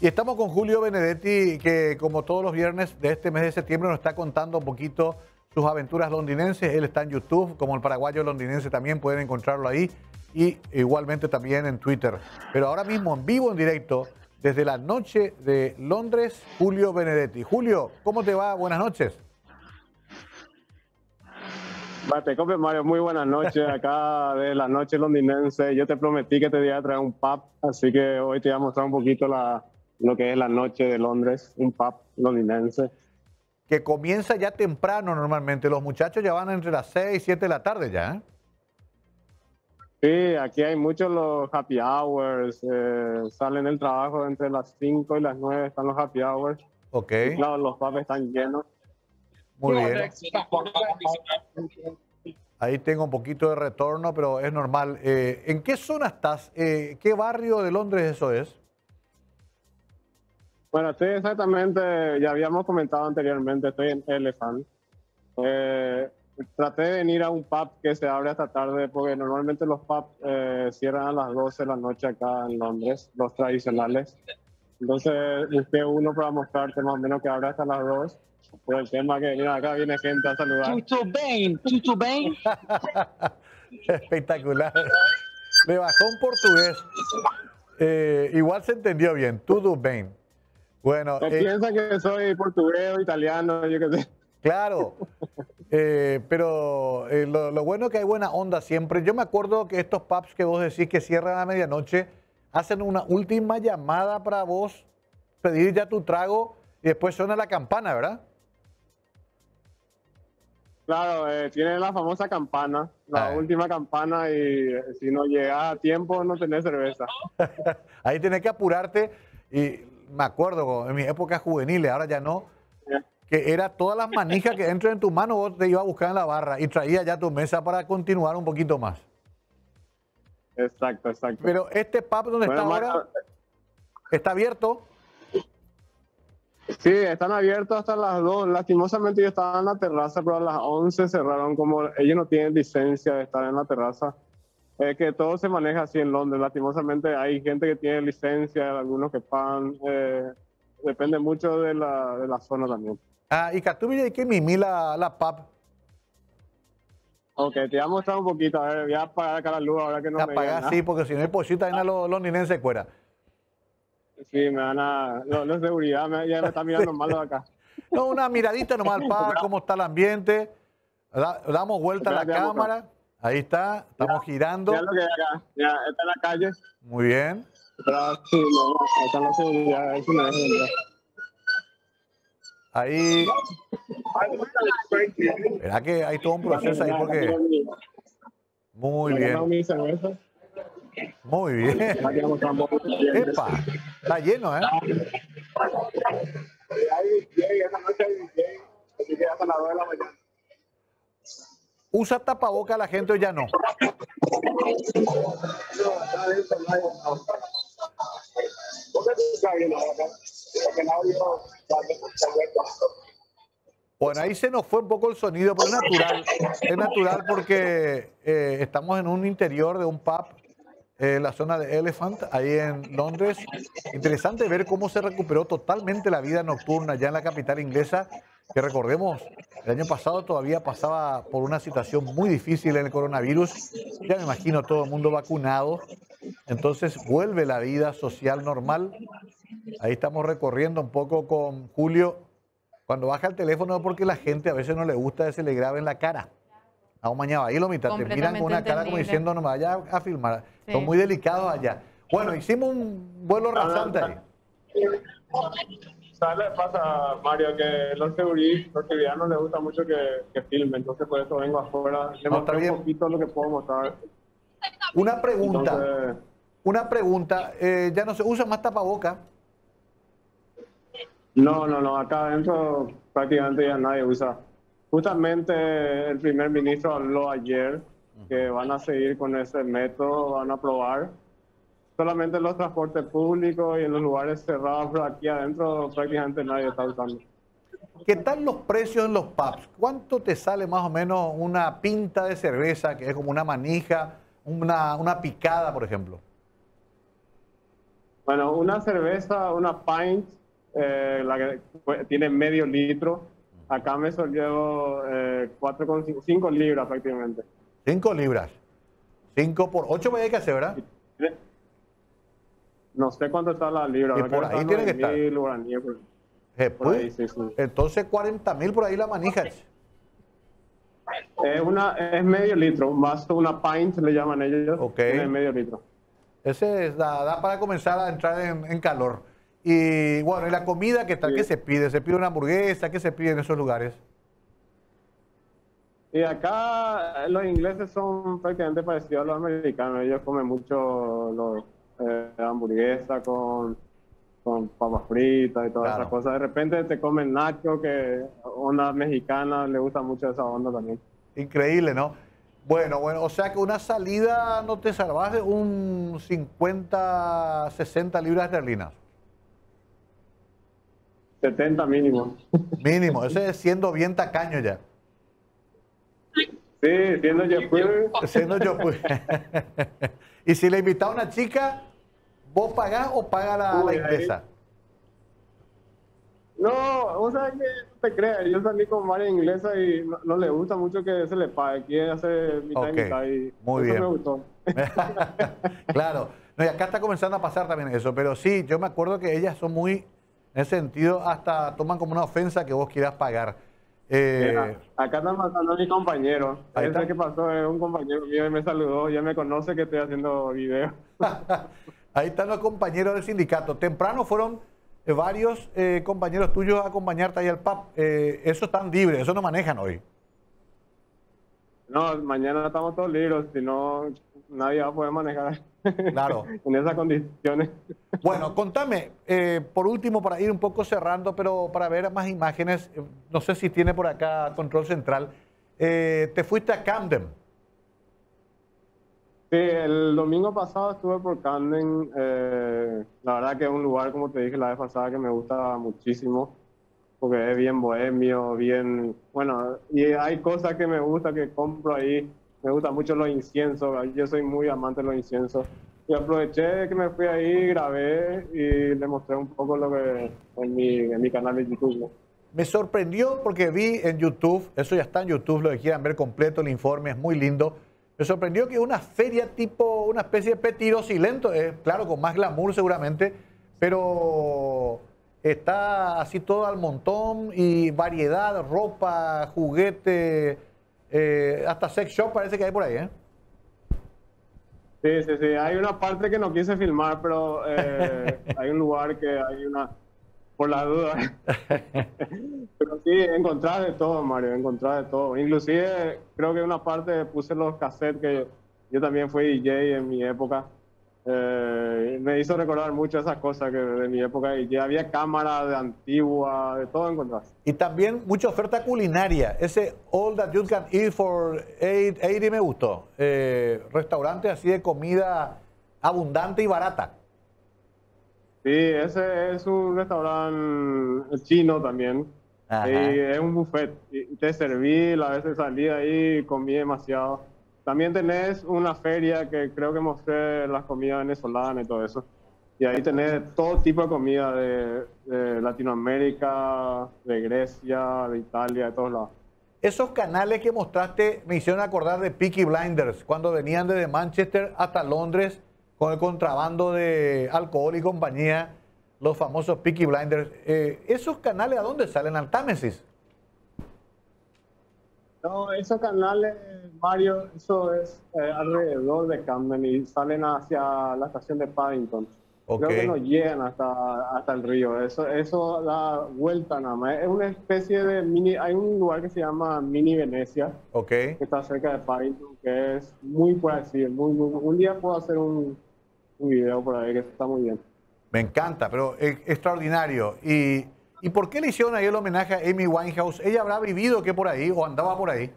Y estamos con Julio Benedetti, que como todos los viernes de este mes de septiembre nos está contando un poquito sus aventuras londinenses. Él está en YouTube, como el paraguayo londinense también, pueden encontrarlo ahí. Y igualmente también en Twitter. Pero ahora mismo en vivo, en directo, desde la noche de Londres, Julio Benedetti. Julio, ¿cómo te va? Buenas noches. Te copio, Mario, muy buenas noches acá de la noche londinense. Yo te prometí que te iba a traer un pub, así que hoy te voy a mostrar un poquito lo que es la noche de Londres, un pub londinense. Que comienza ya temprano normalmente, los muchachos ya van entre las 6 y 7 de la tarde ya, ¿eh? Sí, aquí hay muchos los happy hours, salen del trabajo entre las 5 y las 9 están los happy hours. Ok. Y claro, los pubs están llenos. Muy bien. Ahí tengo un poquito de retorno, pero es normal. ¿En qué zona estás? ¿Qué barrio de Londres eso es? Bueno, estoy exactamente, ya habíamos comentado anteriormente, estoy en Elephant. Traté de venir a un pub que se abre hasta tarde, porque normalmente los pubs cierran a las 12 de la noche acá en Londres, los tradicionales. Entonces busqué uno para mostrarte más o menos que abre hasta las 2. Por el tema que, mira, acá viene gente a saludar. Tudo bem. Espectacular. Me bajó un portugués. Igual se entendió bien. Tudo bem. Bueno. Piensa que soy portugués o italiano, yo qué sé. Claro. Pero lo bueno es que hay buena onda siempre. Yo me acuerdo que estos pubs que vos decís que cierran a medianoche hacen una última llamada para vos pedir ya tu trago y después suena la campana, ¿verdad? Claro, tiene la famosa campana, la última campana, y si no llegas a tiempo no tenés cerveza. Ahí tenés que apurarte. Y me acuerdo en mis épocas juveniles, ahora ya no, que era todas las manijas que entran en tu mano, vos te ibas a buscar en la barra y traías ya tu mesa para continuar un poquito más. Exacto, exacto. Pero este pub donde está ahora, ¿está abierto? Sí, están abiertos hasta las 2. Lastimosamente yo estaba en la terraza, pero a las 11 cerraron. Como ellos no tienen licencia de estar en la terraza. Que todo se maneja así en Londres. Lastimosamente hay gente que tiene licencia, algunos que pagan. Depende mucho de la zona también. Y Catumi, ¿y qué mimi la pub? Ok, te voy a mostrar un poquito. A ver, voy a apagar acá la luz ahora que no me apagar, sí, porque si no hay pochita, ahí los londinenses fuera. Sí, me van a... Los de seguridad ya me están mirando mal acá. No, una miradita nomás, pa, cómo está el ambiente. Damos vuelta a la cámara. Ahí está, estamos girando. Ya lo que hay acá, ya está en la calle. Muy bien. Sí, no, está en la seguridad, ahí sí me dejan entrar. Ahí. Verá que hay todo un proceso ahí porque... Muy bien. Muy bien. Epa, está lleno, ¿eh? ¿Usa tapaboca la gente o ya no? Bueno, ahí se nos fue un poco el sonido, pero es natural. Es natural porque estamos en un interior de un pub, la zona de Elephant, ahí en Londres. Interesante ver cómo se recuperó totalmente la vida nocturna ya en la capital inglesa, que recordemos, el año pasado todavía pasaba por una situación muy difícil en el coronavirus. Ya me imagino todo el mundo vacunado. Entonces vuelve la vida social normal. Ahí estamos recorriendo un poco con Julio. Cuando baja el teléfono porque la gente a veces no le gusta que se le grabe en la cara. A un mañana ahí lo mitad, te miran con una cara como diciendo no me vaya a filmar. Sí. Son muy delicados allá. Bueno, hicimos un vuelo rasante ahí. ¿Sabes? Pasa, Mario, que los seguridad no les gusta mucho que filmen, entonces por eso vengo afuera. Le mostré un poquito lo que puedo mostrar. Una pregunta, ya no se usa más tapaboca. No, acá adentro prácticamente ya nadie usa. Justamente el primer ministro habló ayer que van a seguir con ese método, van a probar. Solamente en los transportes públicos y en los lugares cerrados, pero aquí adentro prácticamente nadie está usando. ¿Qué tal los precios en los pubs? ¿Cuánto te sale más o menos una pinta de cerveza, que es como una manija, una picada, por ejemplo? Bueno, una cerveza, una pint, la que tiene medio litro, acá me salió 5 libras prácticamente. 5 libras. 5 por 8 hay que hacer, ¿verdad? No sé cuánto está la libra. Y por ahí tiene que estar. Guaraníes, por Pues, ahí, sí, sí. entonces 40.000 por ahí la manija. Es medio litro, un vaso, una pint le llaman ellos. Ok. Tiene medio litro. Ese da para comenzar a entrar en calor. Y bueno, ¿y la comida qué tal? Sí. ¿Qué se pide? ¿Se pide una hamburguesa? ¿Qué se pide en esos lugares? Y acá los ingleses son prácticamente parecidos a los americanos. Ellos comen mucho hamburguesa con papas fritas y todas Claro. esas cosas. De repente te comen nacho, que onda mexicana, le gusta mucho esa onda también. Increíble, ¿no? Bueno, o sea que una salida no te salvas de un 50, 60 libras esterlinas. 70 mínimo. Mínimo, ese es siendo bien tacaño ya. Sí, siendo Jeffrey. Siendo yo, pues. Y si le invita a una chica, ¿vos pagás o paga la Uy, inglesa? No, vos sabés que no te creas, yo salí con varias inglesas y no le gusta mucho que se le pague, quiere hacer mitad y Ok, mitad y muy eso bien. me gustó. Claro, no, y acá está comenzando a pasar también eso, pero sí, yo me acuerdo que ellas son muy, en ese sentido, hasta toman como una ofensa que vos quieras pagar. Acá están matando a mi compañero. Ahí está. Ese que pasó es un compañero mío y me saludó, ya me conoce que estoy haciendo video. Ahí están los compañeros del sindicato. Temprano fueron varios compañeros tuyos a acompañarte ahí al pub. Eso están libres, eso no manejan hoy. No, mañana estamos todos libres, si no, nadie va a poder manejar Claro. en esas condiciones. Bueno, contame, por último, para ir un poco cerrando, pero para ver más imágenes, no sé si tiene por acá control central, te fuiste a Camden. Sí, el domingo pasado estuve por Camden. La verdad que es un lugar, como te dije la vez pasada, que me gusta muchísimo, porque es bien bohemio, bien... Bueno, y hay cosas que me gusta, que compro ahí. Me gustan mucho los inciensos, yo soy muy amante de los inciensos. Y aproveché que me fui ahí, grabé y le mostré un poco lo que en mi canal de YouTube, ¿no? Me sorprendió porque vi en YouTube, eso ya está en YouTube, lo que quieran ver completo, el informe es muy lindo. Me sorprendió que una feria tipo, una especie de Petiro Silento, claro, con más glamour seguramente, pero está así todo al montón y variedad, ropa, juguete, hasta sex shop parece que hay por ahí, ¿eh? Sí, sí, sí. Hay una parte que no quise filmar, pero hay un lugar que hay una... Por la duda. Pero sí, encontrar de todo, Mario, encontrar de todo. Inclusive, creo que una parte puse los cassettes, que yo también fui DJ en mi época. Me hizo recordar mucho esas cosas que de mi época. Y ya había cámaras de antigua, de todo encontrás. Y también mucha oferta culinaria. Ese All That You Can Eat for 880 me gustó. Restaurante así de comida abundante y barata. Sí, ese es un restaurante chino también. Ajá. Y es un buffet. Y te serví, a veces salí de ahí, comí demasiado. También tenés una feria que creo que mostré las comidas venezolanas y todo eso. Y ahí tenés todo tipo de comida de Latinoamérica, de Grecia, de Italia, de todos lados. Esos canales que mostraste me hicieron acordar de Peaky Blinders, cuando venían desde Manchester hasta Londres con el contrabando de alcohol y compañía, los famosos Peaky Blinders. ¿Esos canales a dónde salen? ¿Al Támesis? No, esos canales, Mario, eso es alrededor de Camden y salen hacia la estación de Paddington. Ok. Creo que no llegan hasta el río. Eso da vuelta nada más. Es una especie de mini... Hay un lugar que se llama Mini Venecia, Ok. que está cerca de Paddington, que es muy parecido. Un día puedo hacer un video por ahí que está muy bien. Me encanta, pero extraordinario. ¿Y por qué le hicieron ahí el homenaje a Amy Winehouse? ¿Ella habrá vivido qué por ahí o andaba por ahí?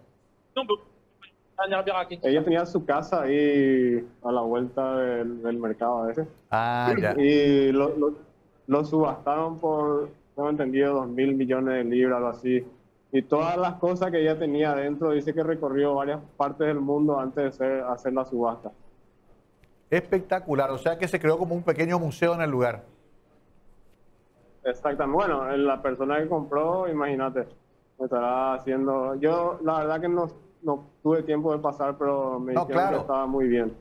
Ella tenía su casa ahí a la vuelta del mercado a veces. Ah, ya. Y lo subastaron por, tengo entendido, 2.000 millones de libras, algo así. Y todas las cosas que ella tenía adentro, dice que recorrió varias partes del mundo antes de hacer la subasta. Espectacular, o sea que se creó como un pequeño museo en el lugar. Exactamente. Bueno, la persona que compró, imagínate, me estará haciendo... Yo la verdad que no tuve tiempo de pasar, pero me No, dijeron que claro. estaba muy bien.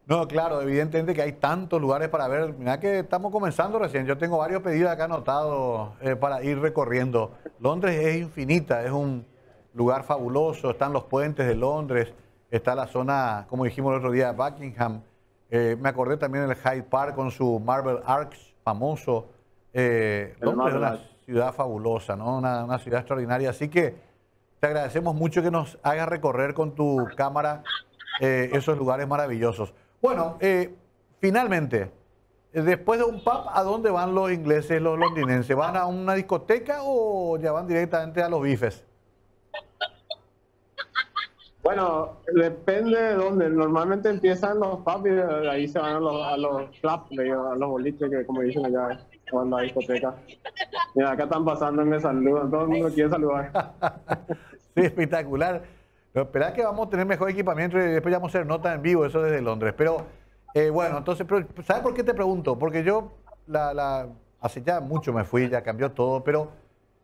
No, claro, evidentemente que hay tantos lugares para ver. Mira que estamos comenzando recién. Yo tengo varios pedidos acá anotados para ir recorriendo. Londres es infinita, es un lugar fabuloso. Están los puentes de Londres, está la zona, como dijimos el otro día, Buckingham. Me acordé también del Hyde Park con su Marble Arch famoso. Londres es una ciudad fabulosa, ¿no? Una ciudad extraordinaria. Así que te agradecemos mucho que nos hagas recorrer con tu cámara esos lugares maravillosos. Bueno, finalmente, después de un pub, ¿a dónde van los ingleses, los londinenses? ¿Van a una discoteca o ya van directamente a los bifes? Bueno, depende de dónde. Normalmente empiezan los pubs y de ahí se van a los clubs, a los boliches, que como dicen allá, van a la discoteca. Mira, acá están pasando y me saludan. Todo el mundo quiere saludar. Sí, espectacular. Pero espera que vamos a tener mejor equipamiento y después ya vamos a hacer nota en vivo, eso desde Londres. Pero bueno, entonces, ¿sabes por qué te pregunto? Porque yo hace ya mucho me fui, ya cambió todo, pero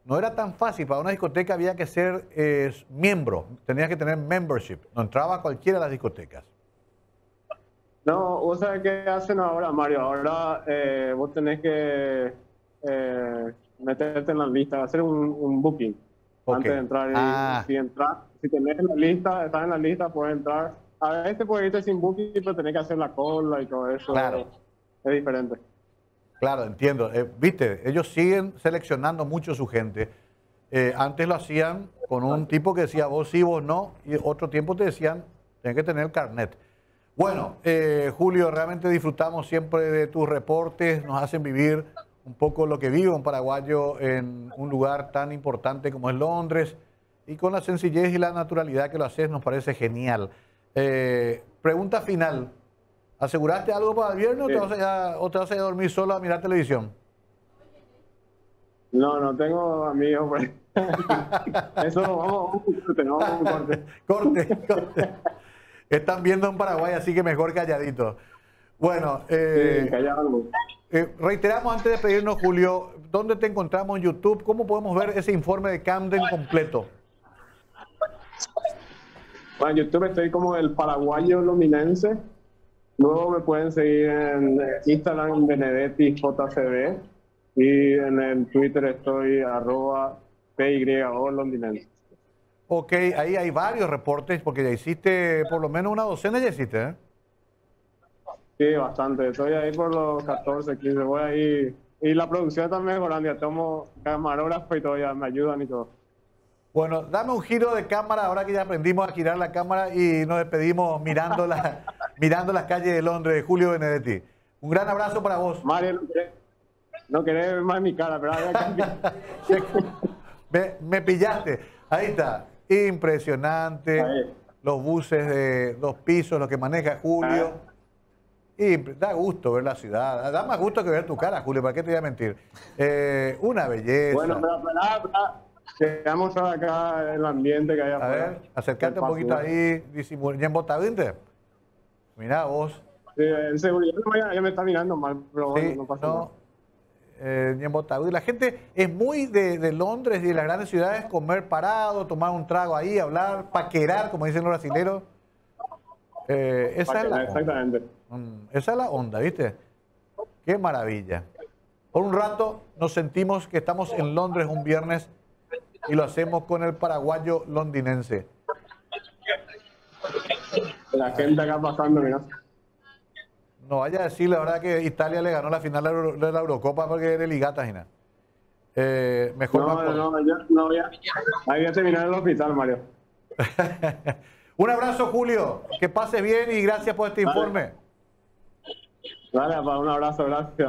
no era tan fácil. Para una discoteca había que ser miembro, tenías que tener membership. No entraba cualquiera a las discotecas. No, vos sabés qué hacen ahora, Mario. Ahora vos tenés que meterte en la lista, hacer un booking antes de entrar. Si tenés la lista, estás en la lista, puedes entrar. A veces puedes irte sin booking, pero tenés que hacer la cola y todo eso. Claro. Es diferente. Claro, entiendo. Viste, ellos siguen seleccionando mucho su gente. Antes lo hacían con un tipo que decía vos sí, vos no, y otro tiempo te decían, tenés que tener el carnet. Bueno, Julio, realmente disfrutamos siempre de tus reportes, nos hacen vivir un poco lo que vive un paraguayo en un lugar tan importante como es Londres, y con la sencillez y la naturalidad que lo haces nos parece genial. Pregunta final. ¿Aseguraste algo para el viernes o te vas a ir a dormir solo a mirar televisión? No tengo amigos. Pues. Eso vamos a un corte. Corte. Están viendo en Paraguay, así que mejor calladito. Bueno, sí, callado. Reiteramos antes de pedirnos, Julio, ¿dónde te encontramos en YouTube? ¿Cómo podemos ver ese informe de Camden completo? Bueno, en YouTube estoy como el paraguayo londinense. Luego me pueden seguir en Instagram, BenedettiJCB, y en el Twitter estoy @PYO londinense. Ok, ahí hay varios reportes, porque ya hiciste por lo menos una docena, ya hiciste, ¿eh? Sí, bastante. Estoy ahí por los 14, 15. Voy ahí. Y la producción está mejorando. Ya tomo camarógrafo y todo, ya me ayudan y todo. Bueno, dame un giro de cámara ahora que ya aprendimos a girar la cámara y nos despedimos mirando las calles de Londres. Julio Benedetti. Un gran abrazo para vos. Mario, no querés ver más mi cara, pero me pillaste. Ahí está. Impresionante. Ahí. Los buses de 2 pisos, lo que maneja Julio. Y da gusto ver la ciudad. Da más gusto que ver tu cara, Julio. ¿Para qué te voy a mentir? Una belleza. Bueno, pero quedamos acá en el ambiente que hay afuera. A ver, acercarte un poquito ahí. ¿Y en Botavinte? Mirá vos. Sí, el seguridad ya me está mirando mal, pero bueno, Sí, no pasa nada. Ni en Botavinte. La gente es muy de Londres y de las grandes ciudades comer parado, tomar un trago ahí, hablar, paquerar, como dicen los brasileños. Esa es la exactamente. Esa es la onda, ¿viste? Qué maravilla. Por un rato nos sentimos que estamos en Londres un viernes y lo hacemos con el paraguayo londinense. La gente acá pasando, mira. No vaya a decir la verdad que Italia le ganó la final de la Eurocopa porque es de ligata, Gina. Mejor no, ya. Ahí voy a terminar en el hospital, Mario. Un abrazo, Julio. Que pases bien y gracias por este informe. Dale, un abrazo, gracias.